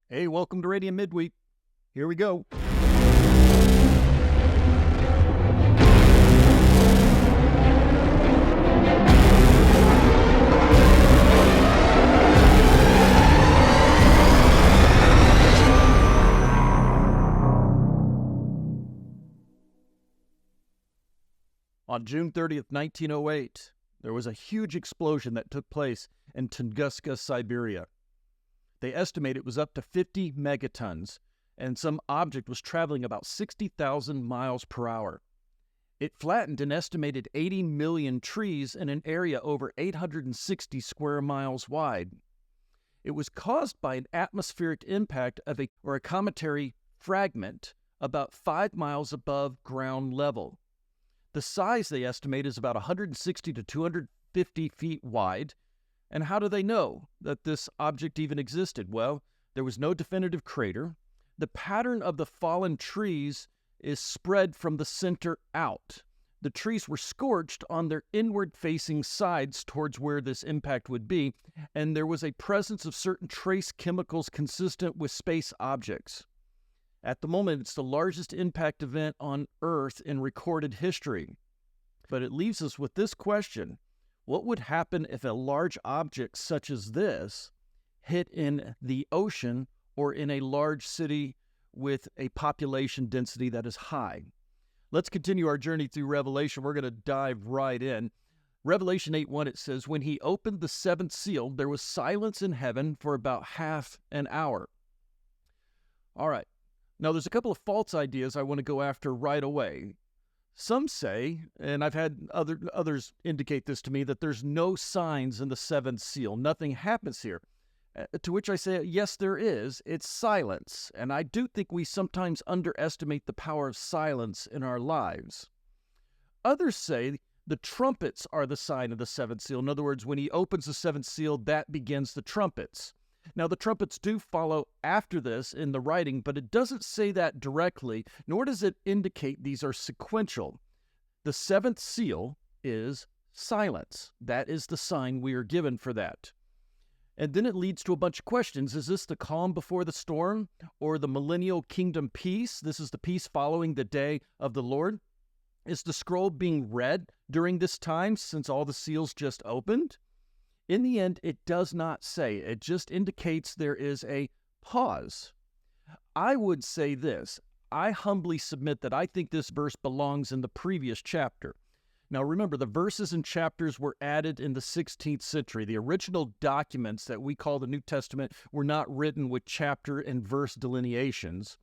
Hey, welcome to Radio Midweek. Here we go. On June 30th, 1908, there was a huge explosion that took place in Tunguska, Siberia. They estimate it was up to 50 megatons, and some object was traveling about 60,000 miles per hour. It flattened an estimated 80 million trees in an area over 860 square miles wide. It was caused by an atmospheric impact of a cometary fragment about 5 miles above ground level. The size, they estimate, is about 160 to 250 feet wide. And how do they know that this object even existed? Well, there was no definitive crater. The pattern of the fallen trees is spread from the center out. The trees were scorched on their inward-facing sides towards where this impact would be, and there was a presence of certain trace chemicals consistent with space objects. At the moment, it's the largest impact event on Earth in recorded history. But it leaves us with this question. What would happen if a large object such as this hit in the ocean or in a large city with a population density that is high? Let's continue our journey through Revelation. We're going to dive right in. Revelation 8:1, it says, "When he opened the seventh seal, there was silence in heaven for about half an hour." All right. Now, there's a couple of false ideas I want to go after right away. Some say, and I've had others indicate this to me, that there's no signs in the seventh seal. Nothing happens here. To which I say, yes, there is. It's silence. And I do think we sometimes underestimate the power of silence in our lives. Others say the trumpets are the sign of the seventh seal. In other words, when he opens the seventh seal, that begins the trumpets. Now, the trumpets do follow after this in the writing, but it doesn't say that directly, nor does it indicate these are sequential. The seventh seal is silence. That is the sign we are given for that. And then it leads to a bunch of questions. Is this the calm before the storm or the millennial kingdom peace? This is the peace following the day of the Lord. Is the scroll being read during this time since all the seals just opened? In the end, it does not say. It just indicates there is a pause. I would say this. I humbly submit that I think this verse belongs in the previous chapter. Now remember, the verses and chapters were added in the 16th century. The original documents that we call the New Testament were not written with chapter and verse delineations.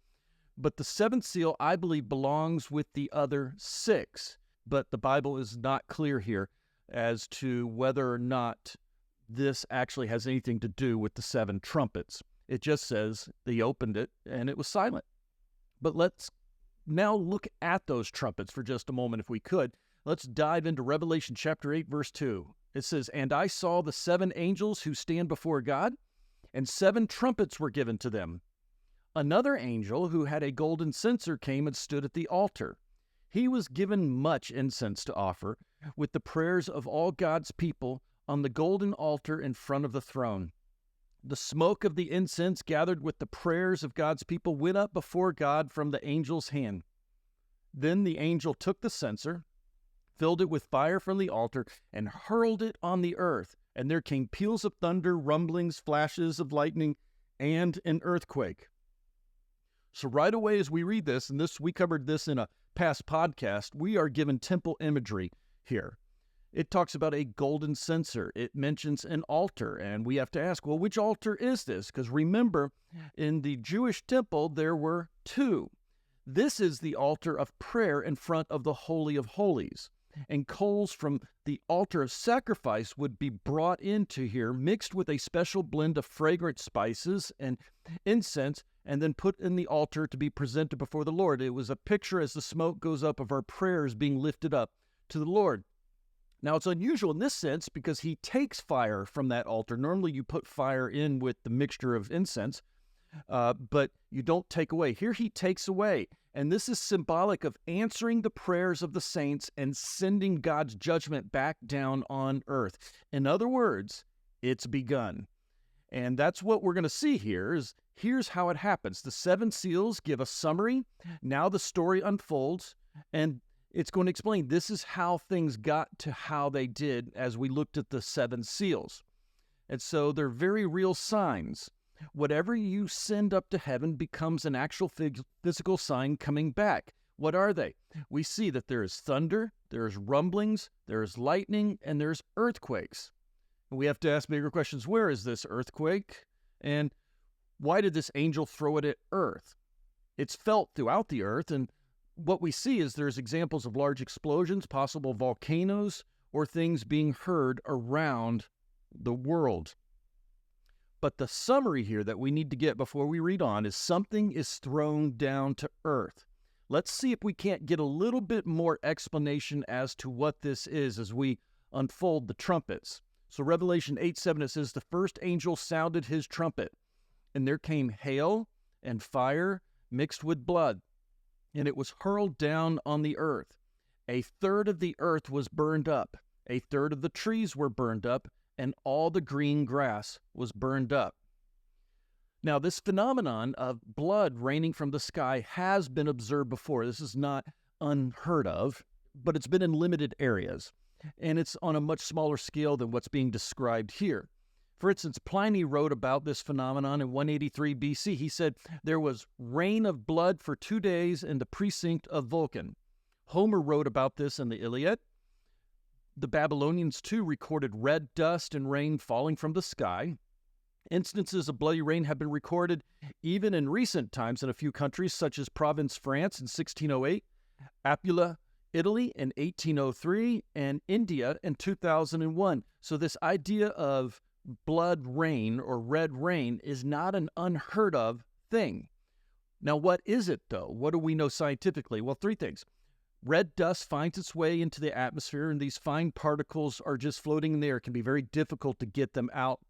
But the seventh seal, I believe, belongs with the other six. But the Bible is not clear here as to whether or not this actually has anything to do with the seven trumpets. It just says they opened it and it was silent. But let's now look at those trumpets for just a moment if we could. Let's dive into Revelation chapter 8, verse 2. It says, "And I saw the seven angels who stand before God, and seven trumpets were given to them. Another angel who had a golden censer came and stood at the altar. He was given much incense to offer with the prayers of all God's people on the golden altar in front of the throne. The smoke of the incense gathered with the prayers of God's people went up before God from the angel's hand. Then the angel took the censer, filled it with fire from the altar, and hurled it on the earth. And there came peals of thunder, rumblings, flashes of lightning, and an earthquake." So right away as we read this, and we covered this in a past podcast, we are given temple imagery here. It talks about a golden censer. It mentions an altar, and we have to ask, well, which altar is this? Because remember, in the Jewish temple, there were two. This is the altar of prayer in front of the Holy of Holies. And coals from the altar of sacrifice would be brought into here, mixed with a special blend of fragrant spices and incense, and then put in the altar to be presented before the Lord. It was a picture as the smoke goes up of our prayers being lifted up to the Lord. Now, it's unusual in this sense because he takes fire from that altar. Normally, you put fire in with the mixture of incense, but you don't take away. Here, he takes away. And this is symbolic of answering the prayers of the saints and sending God's judgment back down on earth. In other words, it's begun. And that's what we're going to see here is here's how it happens. The 7 seals give a summary. Now the story unfolds, and it's going to explain this is how things got to how they did as we looked at the 7 seals. And so they're very real signs. Whatever you send up to heaven becomes an actual physical sign coming back. What are they? We see that there is thunder, there's rumblings, there's lightning, and there's earthquakes. And we have to ask bigger questions. Where is this earthquake? And why did this angel throw it at earth? It's felt throughout the earth, and what we see is there's examples of large explosions, possible volcanoes, or things being heard around the world. But the summary here that we need to get before we read on is something is thrown down to earth. Let's see if we can't get a little bit more explanation as to what this is as we unfold the trumpets. So Revelation 8:7, it says, the first angel sounded his trumpet, and there came hail and fire mixed with blood, and it was hurled down on the earth. A third of the earth was burned up, a third of the trees were burned up, and all the green grass was burned up. Now, this phenomenon of blood raining from the sky has been observed before. This is not unheard of, but it's been in limited areas, and it's on a much smaller scale than what's being described here. For instance, Pliny wrote about this phenomenon in 183 BC. He said there was rain of blood for 2 days in the precinct of Vulcan. Homer wrote about this in the Iliad. The Babylonians, too, recorded red dust and rain falling from the sky. Instances of bloody rain have been recorded even in recent times in a few countries, such as Provence, France in 1608, Apula, Italy in 1803, and India in 2001. So this idea of blood rain or red rain is not an unheard of thing. Now, what is it, though? What do we know scientifically? Well, 3 things. Red dust finds its way into the atmosphere, and these fine particles are just floating in the air. It can be very difficult to get them out.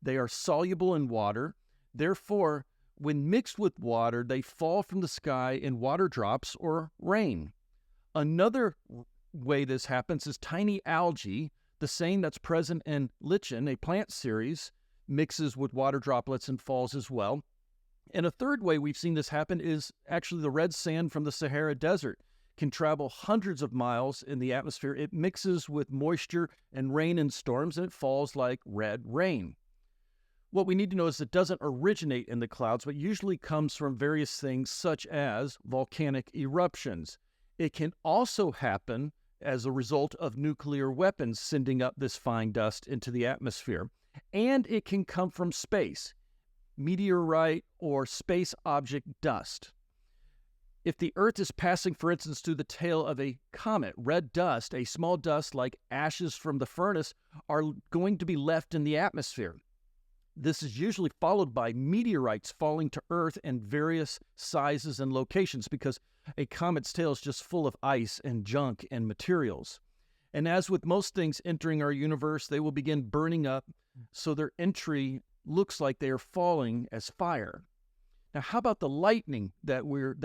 They are soluble in water. Therefore, when mixed with water, they fall from the sky in water drops or rain. Another way this happens is tiny algae, the same that's present in lichen, a plant series, mixes with water droplets and falls as well. And a third way we've seen this happen is actually the red sand from the Sahara Desert can travel hundreds of miles in the atmosphere. It mixes with moisture and rain in storms, and it falls like red rain. What we need to know is it doesn't originate in the clouds, but usually comes from various things such as volcanic eruptions. It can also happen as a result of nuclear weapons sending up this fine dust into the atmosphere. And it can come from space, meteorite or space object dust. If the Earth is passing, for instance, through the tail of a comet, red dust, a small dust like ashes from the furnace, are going to be left in the atmosphere. This is usually followed by meteorites falling to Earth in various sizes and locations because a comet's tail is just full of ice and junk and materials. And as with most things entering our universe, they will begin burning up, so their entry looks like they are falling as fire. Now, how about the lightning that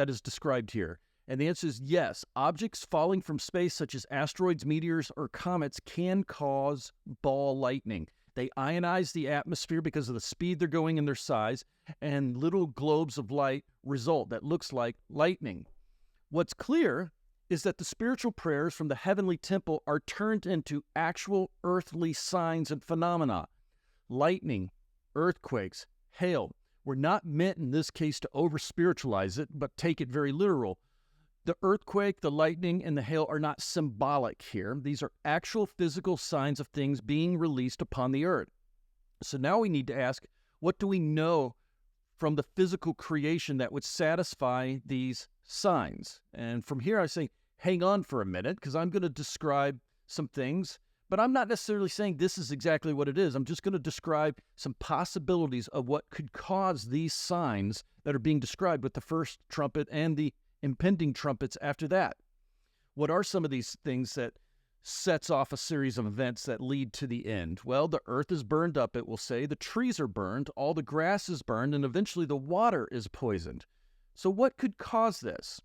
is described here? And the answer is yes. Objects falling from space, such as asteroids, meteors, or comets, can cause ball lightning. They ionize the atmosphere because of the speed they're going and their size, and little globes of light result that looks like lightning. What's clear is that the spiritual prayers from the heavenly temple are turned into actual earthly signs and phenomena. Lightning, earthquakes, hail were not meant in this case to over-spiritualize it, but take it very literal. The earthquake, the lightning, and the hail are not symbolic here. These are actual physical signs of things being released upon the earth. So now we need to ask, what do we know from the physical creation that would satisfy these signs? And from here I say, hang on for a minute, because I'm going to describe some things, but I'm not necessarily saying this is exactly what it is. I'm just going to describe some possibilities of what could cause these signs that are being described with the first trumpet and the impending trumpets after that. What are some of these things that sets off a series of events that lead to the end? Well, the earth is burned up, it will say. The trees are burned, all the grass is burned, and eventually the water is poisoned. So what could cause this?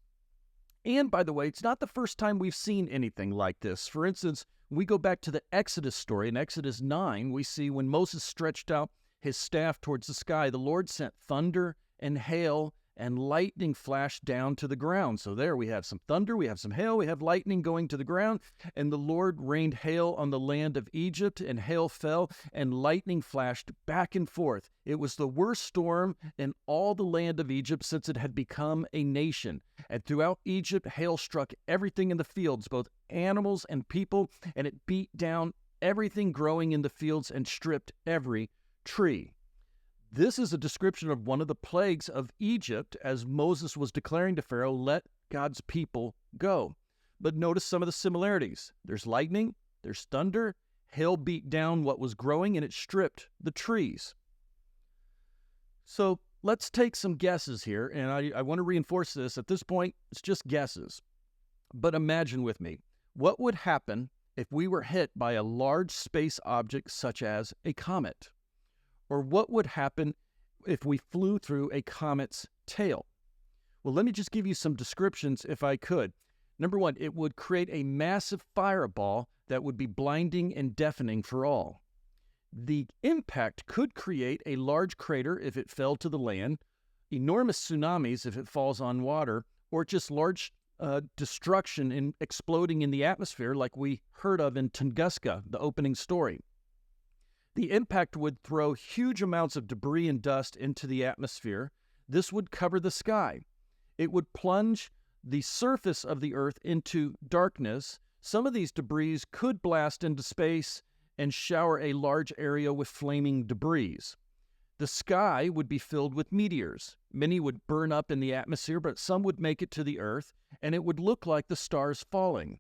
And by the way, it's not the first time we've seen anything like this. For instance, when we go back to the Exodus story, in Exodus 9, we see when Moses stretched out his staff towards the sky, the Lord sent thunder and hail, and lightning flashed down to the ground. So there we have some thunder, we have some hail, we have lightning going to the ground, and the Lord rained hail on the land of Egypt, and hail fell, and lightning flashed back and forth. It was the worst storm in all the land of Egypt since it had become a nation. And throughout Egypt, hail struck everything in the fields, both animals and people, and it beat down everything growing in the fields and stripped every tree. This is a description of one of the plagues of Egypt as Moses was declaring to Pharaoh, let God's people go. But notice some of the similarities. There's lightning, there's thunder, hail beat down what was growing, and it stripped the trees. So let's take some guesses here, and I want to reinforce this. At this point, it's just guesses. But imagine with me, what would happen if we were hit by a large space object such as a comet? Or what would happen if we flew through a comet's tail? Well, let me just give you some descriptions if I could. Number one, it would create a massive fireball that would be blinding and deafening for all. The impact could create a large crater if it fell to the land, enormous tsunamis if it falls on water, or just large destruction and exploding in the atmosphere like we heard of in Tunguska, the opening story. The impact would throw huge amounts of debris and dust into the atmosphere. This would cover the sky. It would plunge the surface of the earth into darkness. Some of these debris could blast into space and shower a large area with flaming debris. The sky would be filled with meteors. Many would burn up in the atmosphere, but some would make it to the earth, and it would look like the stars falling.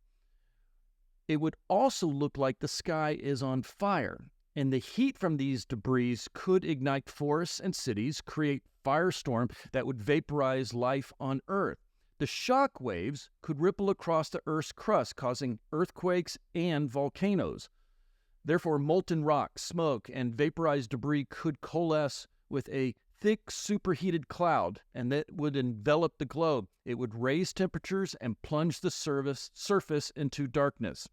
It would also look like the sky is on fire. And the heat from these debris could ignite forests and cities, create firestorm that would vaporize life on Earth. The shock waves could ripple across the Earth's crust, causing earthquakes and volcanoes. Therefore, molten rock, smoke, and vaporized debris could coalesce with a thick, superheated cloud, and that would envelop the globe. It would raise temperatures and plunge the surface into darkness.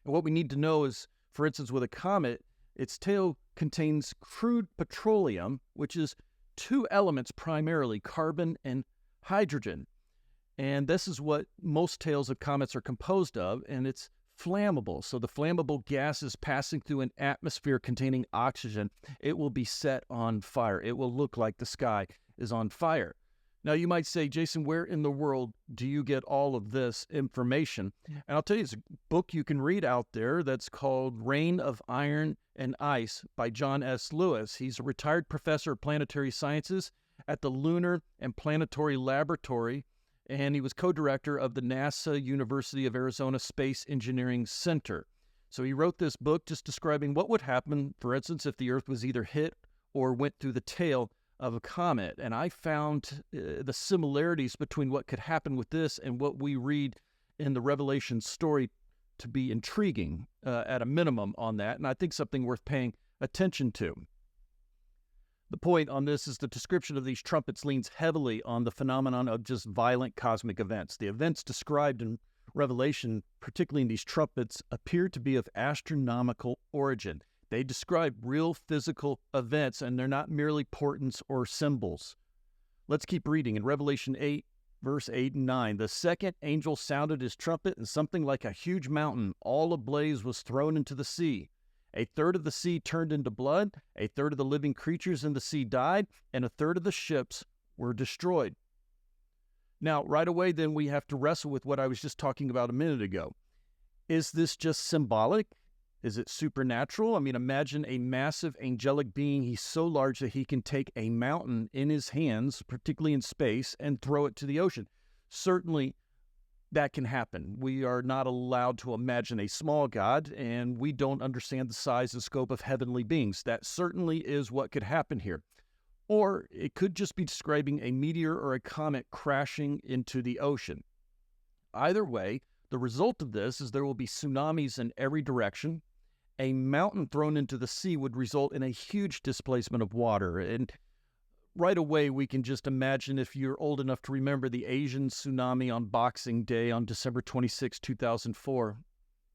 And what we need to know is, for instance, with a comet, its tail contains crude petroleum, which is two elements primarily, carbon and hydrogen. And this is what most tails of comets are composed of, and it's flammable. So the flammable gas is passing through an atmosphere containing oxygen. It will be set on fire. It will look like the sky is on fire. Now, you might say, Jason, where in the world do you get all of this information? And I'll tell you, it's a book you can read out there that's called Reign of Iron and Ice by John S. Lewis. He's a retired professor of planetary sciences at the Lunar and Planetary Laboratory, and he was co-director of the NASA University of Arizona Space Engineering Center. So he wrote this book just describing what would happen, for instance, if the Earth was either hit or went through the tail of a comet. And I found the similarities between what could happen with this and what we read in the Revelation story to be intriguing at a minimum on that, and I think something worth paying attention to. The point on this is the description of these trumpets leans heavily on the phenomenon of just violent cosmic events. The events described in Revelation, particularly in these trumpets, appear to be of astronomical origin. They describe real physical events, and they're not merely portents or symbols. Let's keep reading. In Revelation 8, verse 8 and 9, the second angel sounded his trumpet, and something like a huge mountain, all ablaze, was thrown into the sea. A third of the sea turned into blood, a third of the living creatures in the sea died, and a third of the ships were destroyed. Now, right away, then, we have to wrestle with what I was just talking about a minute ago. Is this just symbolic? Is it supernatural? I mean, imagine a massive angelic being. He's so large that he can take a mountain in his hands, particularly in space, and throw it to the ocean. Certainly, that can happen. We are not allowed to imagine a small God, and we don't understand the size and scope of heavenly beings. That certainly is what could happen here. Or it could just be describing a meteor or a comet crashing into the ocean. Either way, the result of this is there will be tsunamis in every direction. A mountain thrown into the sea would result in a huge displacement of water. And right away, we can just imagine, if you're old enough to remember the Asian tsunami on Boxing Day on December 26, 2004,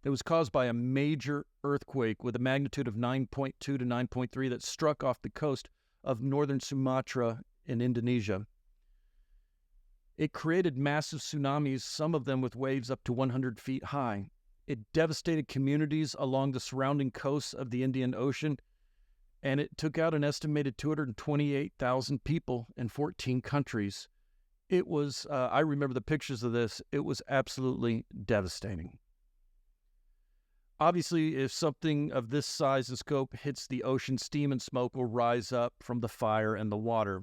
It was caused by a major earthquake with a magnitude of 9.2 to 9.3 that struck off the coast of northern Sumatra in Indonesia. It created massive tsunamis, some of them with waves up to 100 feet high. It devastated communities along the surrounding coasts of the Indian Ocean, and it took out an estimated 228,000 people in 14 countries. It was, I remember the pictures of this, it was absolutely devastating. Obviously, if something of this size and scope hits the ocean, steam and smoke will rise up from the fire and the water.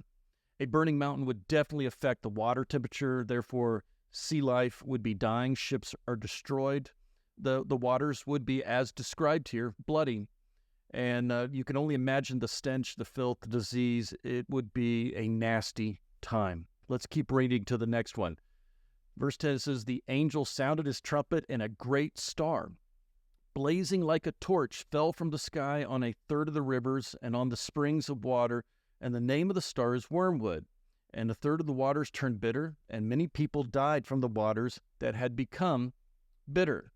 A burning mountain would definitely affect the water temperature, therefore sea life would be dying, ships are destroyed. The waters would be, as described here, bloody. And you can only imagine the stench, the filth, the disease. It would be a nasty time. Let's keep reading to the next one. Verse 10 says, "The angel sounded his trumpet, and a great star, blazing like a torch, fell from the sky on a third of the rivers and on the springs of water, and the name of the star is Wormwood. And a third of the waters turned bitter, and many people died from the waters that had become bitter."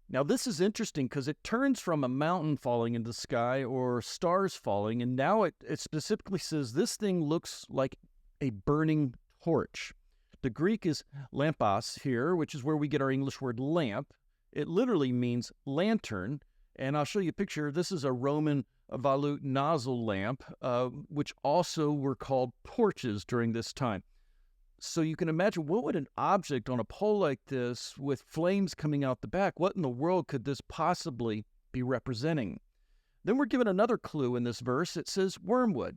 Now, this is interesting because it turns from a mountain falling into the sky or stars falling, and now it specifically says this thing looks like a burning torch. The Greek is lampos here, which is where we get our English word lamp. It literally means lantern, and I'll show you a picture. This is a Roman volute nozzle lamp, which also were called torches during this time. So you can imagine, what would an object on a pole like this with flames coming out the back, what in the world could this possibly be representing? Then we're given another clue in this verse. It says wormwood.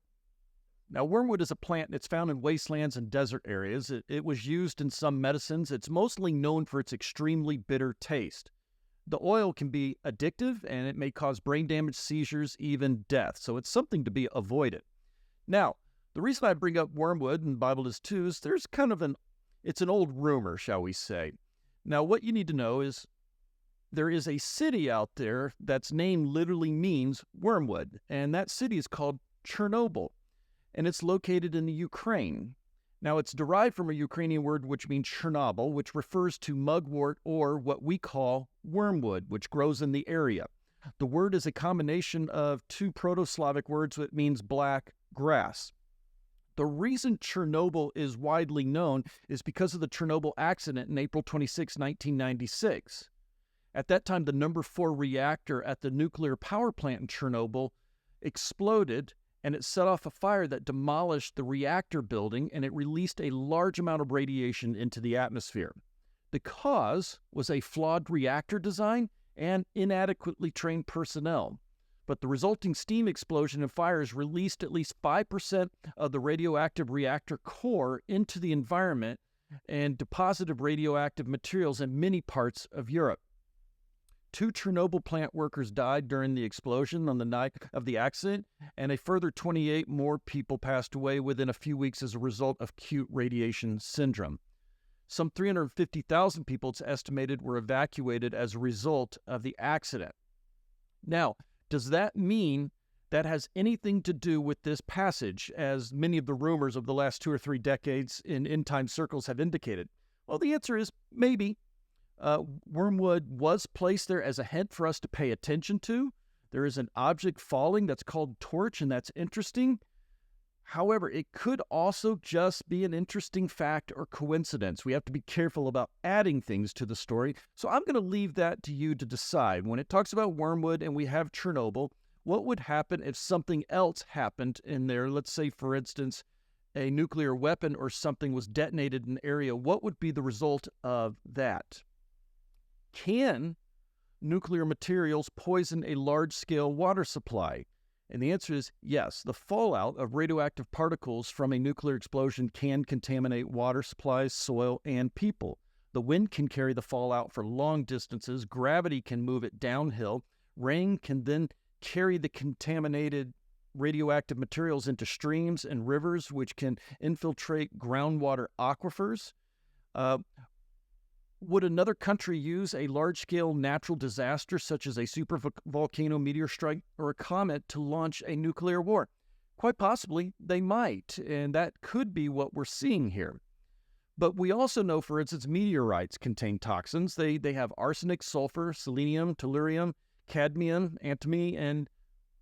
Now, wormwood is a plant, and it's found in wastelands and desert areas. It was used in some medicines. It's mostly known for its extremely bitter taste. The oil can be addictive, and it may cause brain damage, seizures, even death. So it's something to be avoided. Now, the reason I bring up wormwood, and the Bible is too, is there's kind of it's an old rumor, shall we say. Now, what you need to know is there is a city out there that's name literally means wormwood, and that city is called Chernobyl, and it's located in the Ukraine. Now, it's derived from a Ukrainian word which means Chernobyl, which refers to mugwort or what we call wormwood, which grows in the area. The word is a combination of two Proto-Slavic words that means black grass. The reason Chernobyl is widely known is because of the Chernobyl accident in April 26, 1996. At that time, the number 4 reactor at the nuclear power plant in Chernobyl exploded, and it set off a fire that demolished the reactor building, and it released a large amount of radiation into the atmosphere. The cause was a flawed reactor design and inadequately trained personnel. But the resulting steam explosion and fires released at least 5% of the radioactive reactor core into the environment and deposited radioactive materials in many parts of Europe. 2 Chernobyl plant workers died during the explosion on the night of the accident, and a further 28 more people passed away within a few weeks as a result of acute radiation syndrome. Some 350,000 people, it's estimated, were evacuated as a result of the accident. Now, does that mean that has anything to do with this passage, as many of the rumors of the last 2 or 3 decades in end-time circles have indicated? Well, the answer is maybe. Wormwood was placed there as a hint for us to pay attention to. There is an object falling that's called torch, and that's interesting. However, it could also just be an interesting fact or coincidence. We have to be careful about adding things to the story. So I'm going to leave that to you to decide. When it talks about wormwood and we have Chernobyl, what would happen if something else happened in there? Let's say, for instance, a nuclear weapon or something was detonated in an area. What would be the result of that? Can nuclear materials poison a large-scale water supply? And the answer is yes. The fallout of radioactive particles from a nuclear explosion can contaminate water supplies, soil, and people. The wind can carry the fallout for long distances. Gravity can move it downhill. Rain can then carry the contaminated radioactive materials into streams and rivers, which can infiltrate groundwater aquifers. Would another country use a large-scale natural disaster such as a supervolcano, meteor strike, or a comet to launch a nuclear war? Quite possibly, they might, and that could be what we're seeing here. But we also know, for instance, meteorites contain toxins. They have arsenic, sulfur, selenium, tellurium, cadmium, antimony, and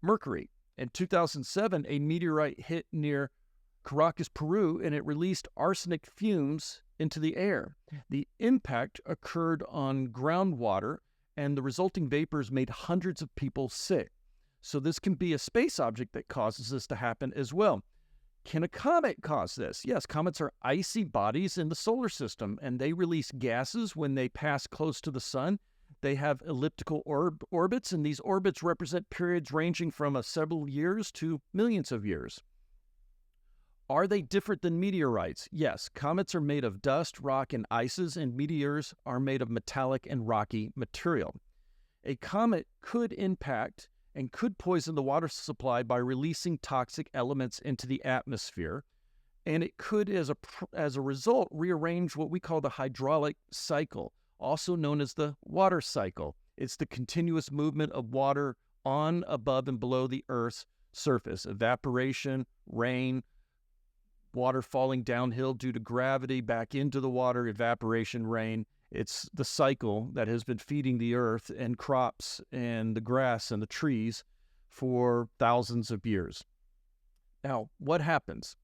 mercury. In 2007, a meteorite hit near Caracas, Peru, and it released arsenic fumes into the air. The impact occurred on groundwater, and the resulting vapors made hundreds of people sick. So this can be a space object that causes this to happen as well. Can a comet cause this? Yes, comets are icy bodies in the solar system, and they release gases when they pass close to the sun. They have elliptical orbits, and these orbits represent periods ranging from several years to millions of years. Are they different than meteorites? Yes, comets are made of dust, rock, and ices, and meteors are made of metallic and rocky material. A comet could impact and could poison the water supply by releasing toxic elements into the atmosphere, and it could, as a result, rearrange what we call the hydraulic cycle, also known as the water cycle. It's the continuous movement of water on, above, and below the Earth's surface. Evaporation, rain, water falling downhill due to gravity back into the water, evaporation, rain. It's the cycle that has been feeding the earth and crops and the grass and the trees for thousands of years. Now, what happens?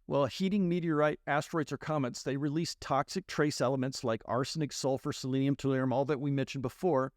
Well, heating meteorite, asteroids, or comets, they release toxic trace elements like arsenic, sulfur, selenium, tellurium, all that we mentioned before,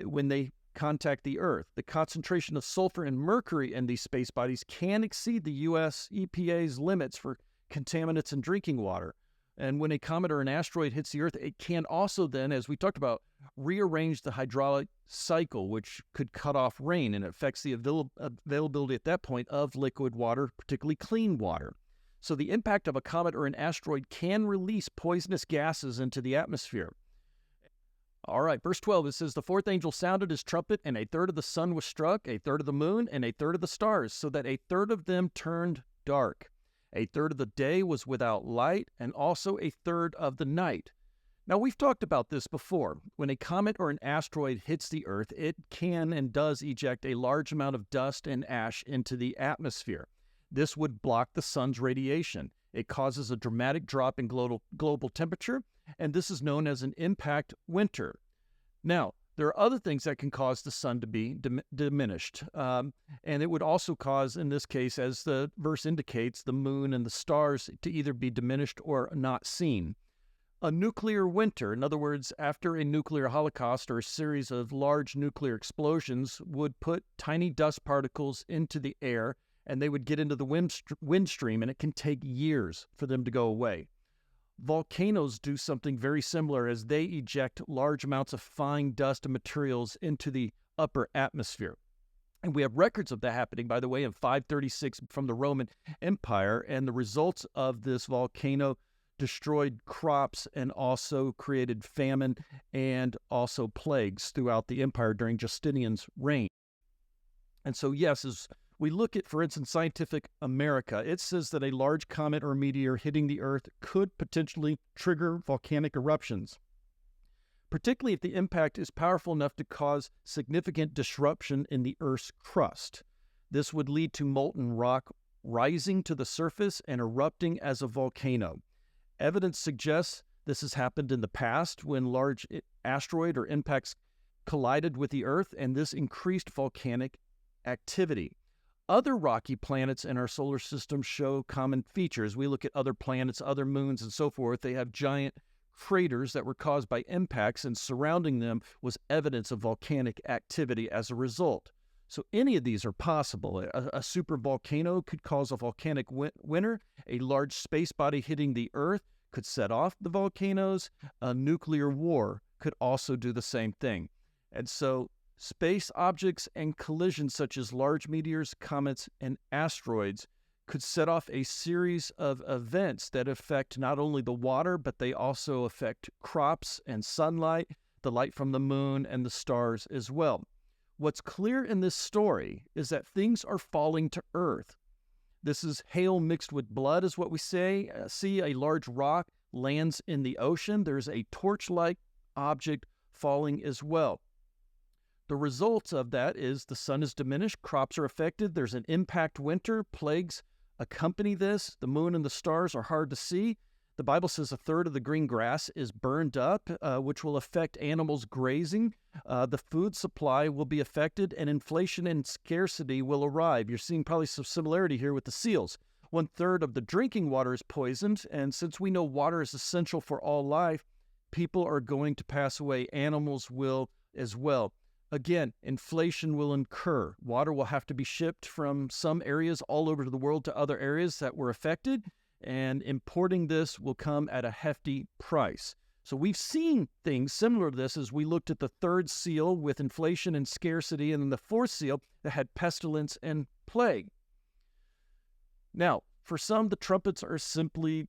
when they contact the Earth. The concentration of sulfur and mercury in these space bodies can exceed the U.S. EPA's limits for contaminants in drinking water. And when a comet or an asteroid hits the Earth, it can also then, as we talked about, rearrange the hydraulic cycle, which could cut off rain, and it affects the availability at that point of liquid water, particularly clean water. So the impact of a comet or an asteroid can release poisonous gases into the atmosphere. All right, verse 12, it says, "The fourth angel sounded his trumpet, and a third of the sun was struck, a third of the moon, and a third of the stars, so that a third of them turned dark. A third of the day was without light, and also a third of the night." Now, we've talked about this before. When a comet or an asteroid hits the Earth, it can and does eject a large amount of dust and ash into the atmosphere. This would block the sun's radiation. It causes a dramatic drop in global temperature, and this is known as an impact winter. Now, there are other things that can cause the sun to be diminished, and it would also cause, in this case, as the verse indicates, the moon and the stars to either be diminished or not seen. A nuclear winter, in other words, after a nuclear holocaust or a series of large nuclear explosions, would put tiny dust particles into the air, and they would get into the wind stream, and it can take years for them to go away. Volcanoes do something very similar as they eject large amounts of fine dust and materials into the upper atmosphere. And we have records of that happening, by the way, in 536 from the Roman Empire, and the results of this volcano destroyed crops and also created famine and also plagues throughout the empire during Justinian's reign. And so, yes, as we look at, for instance, Scientific America, it says that a large comet or meteor hitting the Earth could potentially trigger volcanic eruptions, particularly if the impact is powerful enough to cause significant disruption in the Earth's crust. This would lead to molten rock rising to the surface and erupting as a volcano. Evidence suggests this has happened in the past when large asteroid or impacts collided with the Earth, and this increased volcanic activity. Other rocky planets in our solar system show common features. We look at other planets, other moons, and so forth. They have giant craters that were caused by impacts, and surrounding them was evidence of volcanic activity as a result. So any of these are possible. A supervolcano could cause a volcanic winter. A large space body hitting the Earth could set off the volcanoes. A nuclear war could also do the same thing. And so space objects and collisions such as large meteors, comets, and asteroids could set off a series of events that affect not only the water, but they also affect crops and sunlight, the light from the moon, and the stars as well. What's clear in this story is that things are falling to Earth. This is hail mixed with blood, is what we say. See, a large rock lands in the ocean. There's a torch-like object falling as well. The results of that is the sun is diminished, crops are affected, there's an impact winter, plagues accompany this, the moon and the stars are hard to see. The Bible says a third of the green grass is burned up, which will affect animals grazing. The food supply will be affected, and inflation and scarcity will arrive. You're seeing probably some similarity here with the seals. 1/3 of the drinking water is poisoned, and since we know water is essential for all life, people are going to pass away. Animals will as well. Again, inflation will incur. Water will have to be shipped from some areas all over the world to other areas that were affected, and importing this will come at a hefty price. So we've seen things similar to this as we looked at the third seal with inflation and scarcity, and then the fourth seal that had pestilence and plague. Now, for some, the trumpets are simply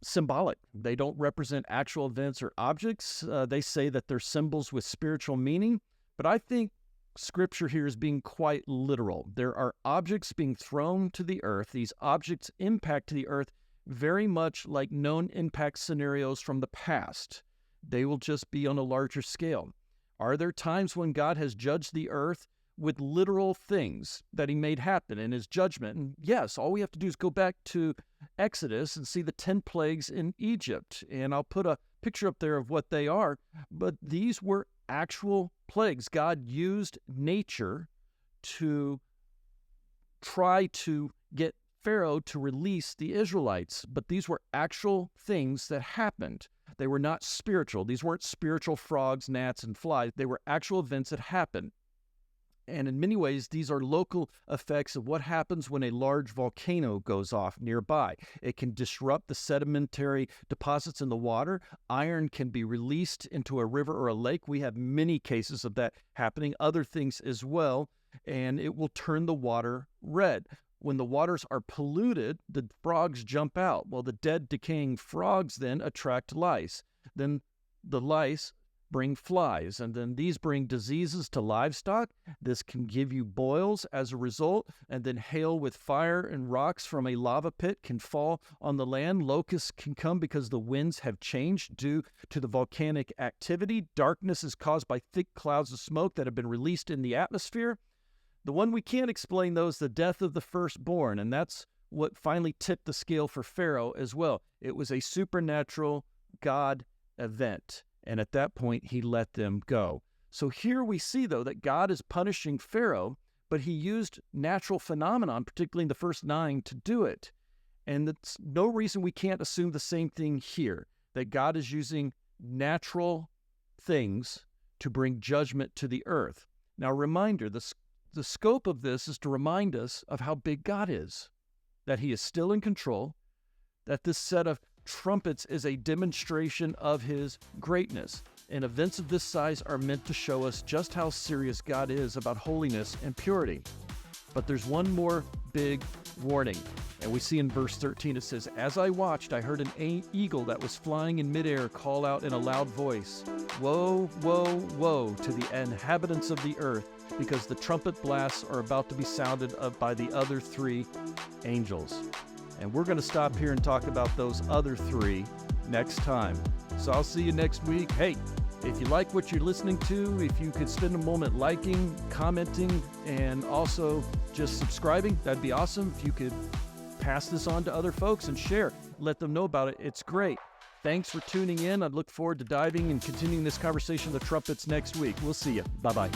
symbolic. They don't represent actual events or objects. They say that they're symbols with spiritual meaning, but I think Scripture here is being quite literal. There are objects being thrown to the earth. These objects impact the earth very much like known impact scenarios from the past. They will just be on a larger scale. Are there times when God has judged the earth with literal things that he made happen in his judgment? And yes, all we have to do is go back to Exodus and see the 10 plagues in Egypt. And I'll put a picture up there of what they are. But these were actual plagues. God used nature to try to get Pharaoh to release the Israelites. But these were actual things that happened. They were not spiritual. These weren't spiritual frogs, gnats, and flies. They were actual events that happened. And in many ways, these are local effects of what happens when a large volcano goes off nearby. It can disrupt the sedimentary deposits in the water. Iron can be released into a river or a lake. We have many cases of that happening, other things as well, and it will turn the water red. When the waters are polluted, the frogs jump out. Well, the dead, decaying frogs then attract lice. Then the lice bring flies, and then these bring diseases to livestock. This can give you boils as a result, and then hail with fire and rocks from a lava pit can fall on the land. Locusts can come because the winds have changed due to the volcanic activity. Darkness is caused by thick clouds of smoke that have been released in the atmosphere. The one we can't explain, though, is the death of the firstborn, and that's what finally tipped the scale for Pharaoh as well. It was a supernatural God event. And at that point, he let them go. So here we see, though, that God is punishing Pharaoh, but he used natural phenomenon, particularly in the first 9, to do it. And that's no reason we can't assume the same thing here, that God is using natural things to bring judgment to the earth. Now, reminder, the scope of this is to remind us of how big God is, that he is still in control, that this set of trumpets is a demonstration of his greatness. And events of this size are meant to show us just how serious God is about holiness and purity. But there's one more big warning. And we see in verse 13, it says, "As I watched, I heard an eagle that was flying in midair call out in a loud voice, 'Woe, woe, woe to the inhabitants of the earth, because the trumpet blasts are about to be sounded by the other 3 angels.'" And we're going to stop here and talk about those other 3 next time. So I'll see you next week. Hey, if you like what you're listening to, if you could spend a moment liking, commenting, and also just subscribing, that'd be awesome. If you could pass this on to other folks and share, let them know about it. It's great. Thanks for tuning in. I look forward to diving and continuing this conversation of the trumpets next week. We'll see you. Bye-bye.